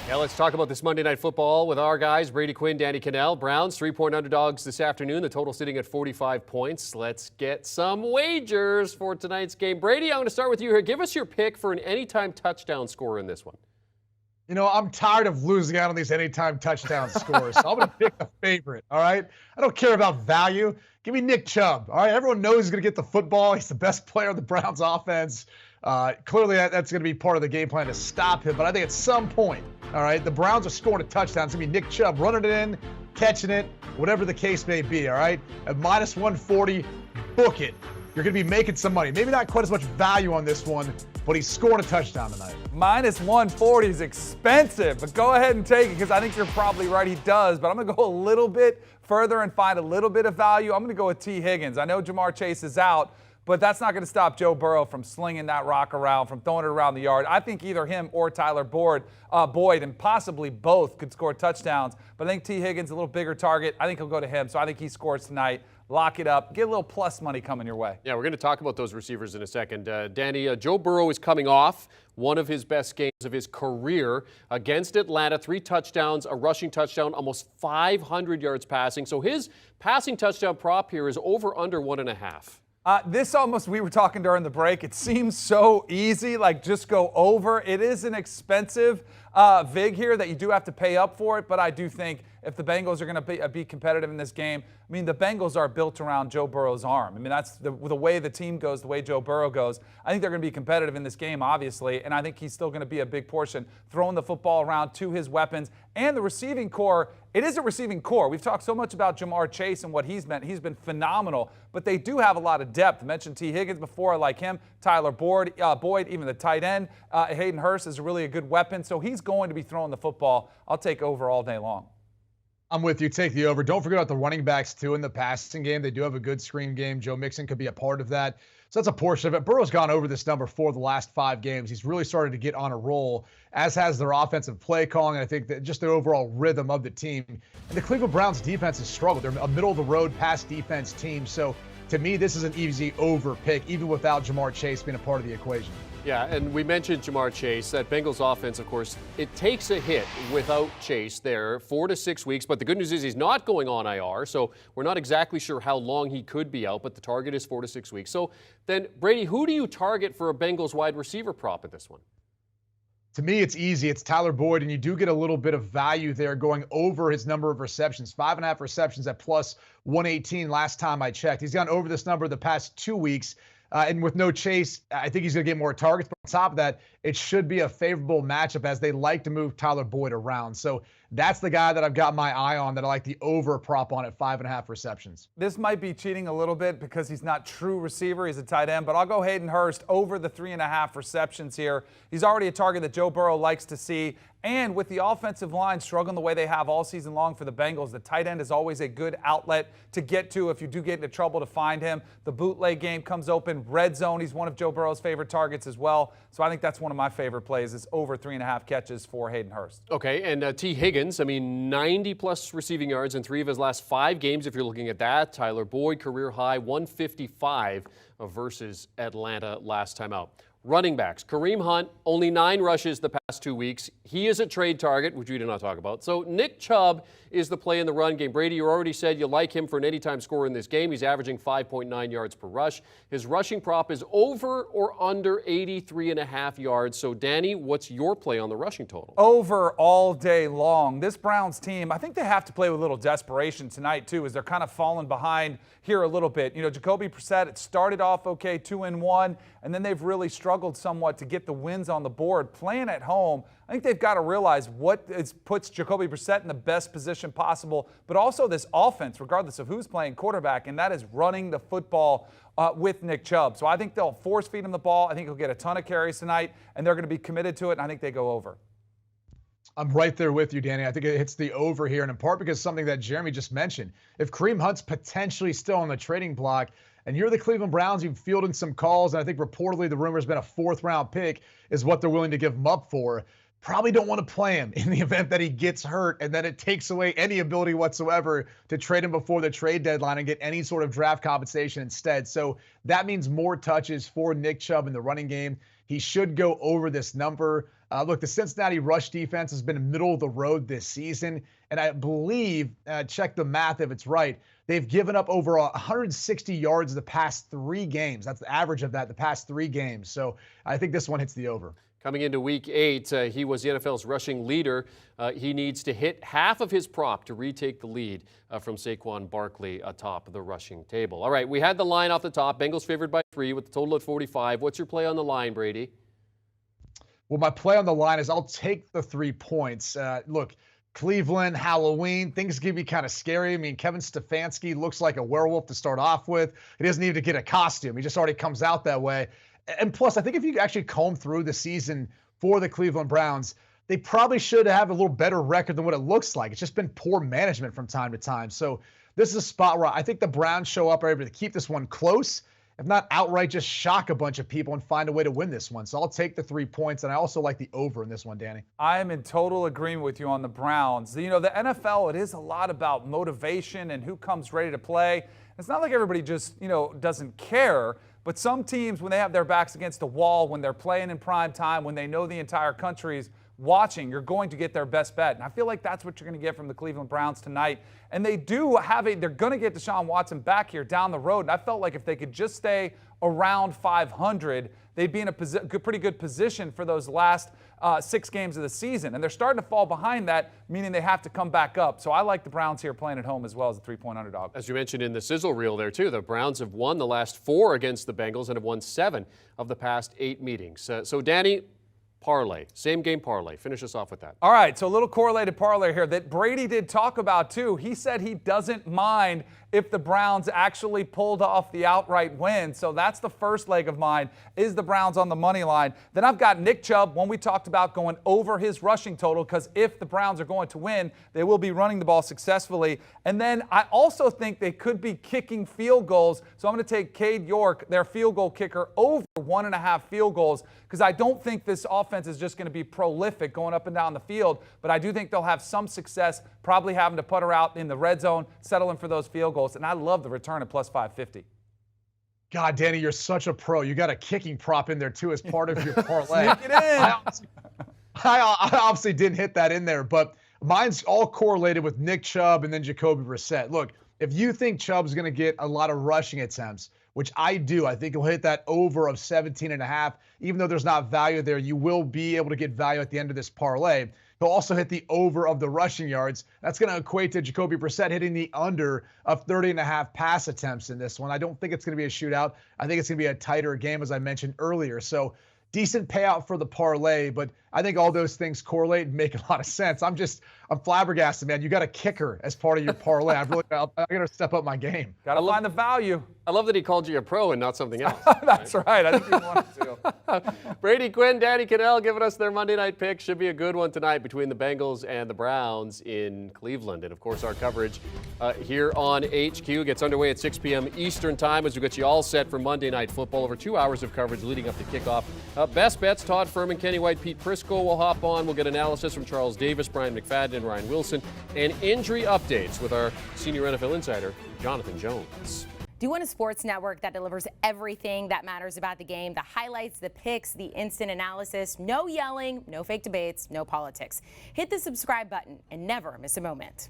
Yeah, let's talk about this Monday Night Football with our guys, Brady Quinn, Danny Kanell. Browns, 3-point underdogs this afternoon. The total sitting at 45 points. Let's get some wagers for tonight's game. Brady, I'm going to start with you here. Give us your pick for an anytime touchdown scorer in this one. You know, I'm tired of losing out on these anytime touchdown scores. So I'm going to pick a favorite, all right? I don't care about value. Give me Nick Chubb, all right? Everyone knows he's going to get the football. He's the best player on the Browns offense. Clearly, that's going to be part of the game plan to stop him. But I think at some point, all right, the Browns are scoring a touchdown. It's going to be Nick Chubb running it in, catching it, whatever the case may be, all right? At minus 140, book it. You're going to be making some money. Maybe not quite as much value on this one, but he's scoring a touchdown tonight. Minus 140 is expensive, but go ahead and take it because I think you're probably right. He does, but I'm going to go a little bit further and find a little bit of value. I'm going to go with T. Higgins. I know Jamar Chase is out, but that's not going to stop Joe Burrow from slinging that rock around, from throwing it around the yard. I think either him or Tyler Boyd, and possibly both, could score touchdowns. But I think T. Higgins, a little bigger target. I think he'll go to him, so I think he scores tonight. Lock it up. Get a little plus money coming your way. Yeah, we're going to talk about those receivers in a second. Danny, Joe Burrow is coming off one of his best games of his career against Atlanta. 3 touchdowns, a rushing touchdown, almost 500 yards passing. So his passing touchdown prop here is over under 1.5. This almost, we were talking during the break, it seems so easy, like just go over. It is an expensive vig here that you do have to pay up for it, but I do think if the Bengals are going to be competitive in this game, I mean, the Bengals are built around Joe Burrow's arm. I mean, that's the way the team goes, the way Joe Burrow goes. I think they're going to be competitive in this game, obviously, and I think he's still going to be a big portion, throwing the football around to his weapons. And the receiving core, it is a receiving core. We've talked so much about Jamar Chase and what he's meant. He's been phenomenal, but they do have a lot of depth. I mentioned T. Higgins before, I like him. Tyler Boyd, even the tight end. Hayden Hurst is really a good weapon, so he's going to be throwing the football. I'll take over all day long. I'm with you. Take the over. Don't forget about the running backs, too, in the passing game. They do have a good screen game. Joe Mixon could be a part of that. So that's a portion of it. Burrow's gone over this number for the last 5 games. He's really started to get on a roll, as has their offensive play calling, and I think that just the overall rhythm of the team. And the Cleveland Browns defense has struggled. They're a middle-of-the-road pass defense team. So to me, this is an easy over pick, even without Jamar Chase being a part of the equation. Yeah, and we mentioned Jamar Chase. That Bengals offense, of course, it takes a hit without Chase there, 4 to 6 weeks. But the good news is he's not going on IR, so we're not exactly sure how long he could be out, but the target is 4 to 6 weeks. So then, Brady, who do you target for a Bengals wide receiver prop at this one? To me, it's easy. It's Tyler Boyd, and you do get a little bit of value there going over his number of receptions. 5.5 receptions at plus 118 last time I checked. He's gone over this number the past 2 weeks. And with no Chase, I think he's going to get more targets. But on top of that, it should be a favorable matchup as they like to move Tyler Boyd around. So that's the guy that I've got my eye on that I like the over prop on at 5.5 receptions. This might be cheating a little bit because he's not true receiver. He's a tight end, but I'll go Hayden Hurst over the 3.5 receptions here. He's already a target that Joe Burrow likes to see. And with the offensive line struggling the way they have all season long for the Bengals, the tight end is always a good outlet to get to if you do get into trouble to find him. The bootleg game comes open. Red zone, he's one of Joe Burrow's favorite targets as well. So I think that's one of my favorite plays is over 3.5 catches for Hayden Hurst. Okay, and T. Higgins, I mean, 90-plus receiving yards in 3 of his last 5 games, if you're looking at that. Tyler Boyd, career high, 155 versus Atlanta last time out. Running backs, Kareem Hunt, only 9 rushes the past 2 weeks. He is a trade target, which we did not talk about. So Nick Chubb is the play in the run game. Brady, you already said you like him for an anytime scorer in this game. He's averaging 5.9 yards per rush. His rushing prop is over or under 83.5 yards. So Danny, what's your play on the rushing total? Over all day long. This Browns team, I think they have to play with a little desperation tonight too, as they're kind of falling behind here a little bit. You know, Jacoby Brissett, it started off okay, 2-1, and then they've really struggled somewhat to get the wins on the board. Playing at home, I think they've got to realize what puts Jacoby Brissett in the best position possible, but also this offense, regardless of who's playing quarterback, and that is running the football with Nick Chubb. So I think they'll force feed him the ball. I think he'll get a ton of carries tonight, and they're going to be committed to it, and I think they go over. I'm right there with you, Danny. I think it hits the over here, and in part because something that Jeremy just mentioned. If Kareem Hunt's potentially still on the trading block, and you're the Cleveland Browns, you've fielded some calls, and I think reportedly the rumor's been a 4th-round pick is what they're willing to give him up for. Probably don't want to play him in the event that he gets hurt and then it takes away any ability whatsoever to trade him before the trade deadline and get any sort of draft compensation instead. So that means more touches for Nick Chubb in the running game. He should go over this number. Look, the Cincinnati rush defense has been middle of the road this season, and I believe, check the math if it's right, they've given up over 160 yards the past 3 games. That's the average of that the past 3 games. So I think this one hits the over. Coming into week 8, he was the NFL's rushing leader. He needs to hit half of his prop to retake the lead from Saquon Barkley atop the rushing table. All right, we had the line off the top. Bengals favored by 3 with the total at 45. What's your play on the line, Brady? Well, my play on the line is I'll take the 3 points. Look, Cleveland, Halloween, things can be kind of scary. I mean, Kevin Stefanski looks like a werewolf to start off with. He doesn't need to get a costume. He just already comes out that way. And plus, I think if you actually comb through the season for the Cleveland Browns, they probably should have a little better record than what it looks like. It's just been poor management from time to time. So this is a spot where I think the Browns show up, are able to keep this one close, if not outright just shock a bunch of people and find a way to win this one. So I'll take the 3 points, and I also like the over in this one, Danny. I am in total agreement with you on the Browns. You know, the NFL, it is a lot about motivation and who comes ready to play. It's not like everybody just, doesn't care. But some teams, when they have their backs against a wall, when they're playing in prime time, when they know the entire country's watching, you're going to get their best bet. And I feel like that's what you're going to get from the Cleveland Browns tonight. And they do have they're going to get Deshaun Watson back here down the road. And I felt like if they could just stay around 500, they'd be in a pretty good position for those last 6 games of the season. And they're starting to fall behind that, meaning they have to come back up. So I like the Browns here playing at home as well as a 3-point underdog. As you mentioned in the sizzle reel there, too, the Browns have won the last 4 against the Bengals and have won 7 of the past 8 meetings. So, Danny, parlay, same game parlay. Finish us off with that. All right, so a little correlated parlay here that Brady did talk about, too. He said he doesn't mind if the Browns actually pulled off the outright win. So that's the first leg of mine, is the Browns on the money line. Then I've got Nick Chubb, one we talked about, going over his rushing total, because if the Browns are going to win, they will be running the ball successfully. And then I also think they could be kicking field goals. So I'm going to take Cade York, their field goal kicker, over 1.5 field goals, because I don't think this offense is just going to be prolific going up and down the field, but I do think they'll have some success, probably having to putter out in the red zone, settling for those field goals. And I love the return at plus 550. God, Danny, you're such a pro. You got a kicking prop in there, too, as part of your parlay. Sneak it in. I obviously didn't hit that in there, but mine's all correlated with Nick Chubb and then Jacoby Brissett. Look, if you think Chubb's going to get a lot of rushing attempts, which I do, I think he'll hit that over of 17.5. Even though there's not value there, you will be able to get value at the end of this parlay. He'll also hit the over of the rushing yards. That's going to equate to Jacoby Brissett hitting the under of 30.5 pass attempts in this one. I don't think it's going to be a shootout. I think it's going to be a tighter game, as I mentioned earlier. So decent payout for the parlay, but I think all those things correlate and make a lot of sense. I'm flabbergasted, man. You got a kicker as part of your parlay. I'm going to step up my game. Got to find the value. I love that he called you a pro and not something else. That's right. I think he wanted to. Brady Quinn, Danny Kanell giving us their Monday night pick. Should be a good one tonight between the Bengals and the Browns in Cleveland. And, of course, our coverage here on HQ gets underway at 6 p.m. Eastern Time as we get you all set for Monday Night Football. Over 2 hours of coverage leading up to kickoff. Best bets, Todd Furman, Kenny White, Pete Prisco will hop on. We'll get analysis from Charles Davis, Brian McFadden, and Ryan Wilson, and injury updates with our senior NFL insider, Jonathan Jones. Do you want a sports network that delivers everything that matters about the game? The highlights, the picks, the instant analysis, no yelling, no fake debates, no politics. Hit the subscribe button and never miss a moment.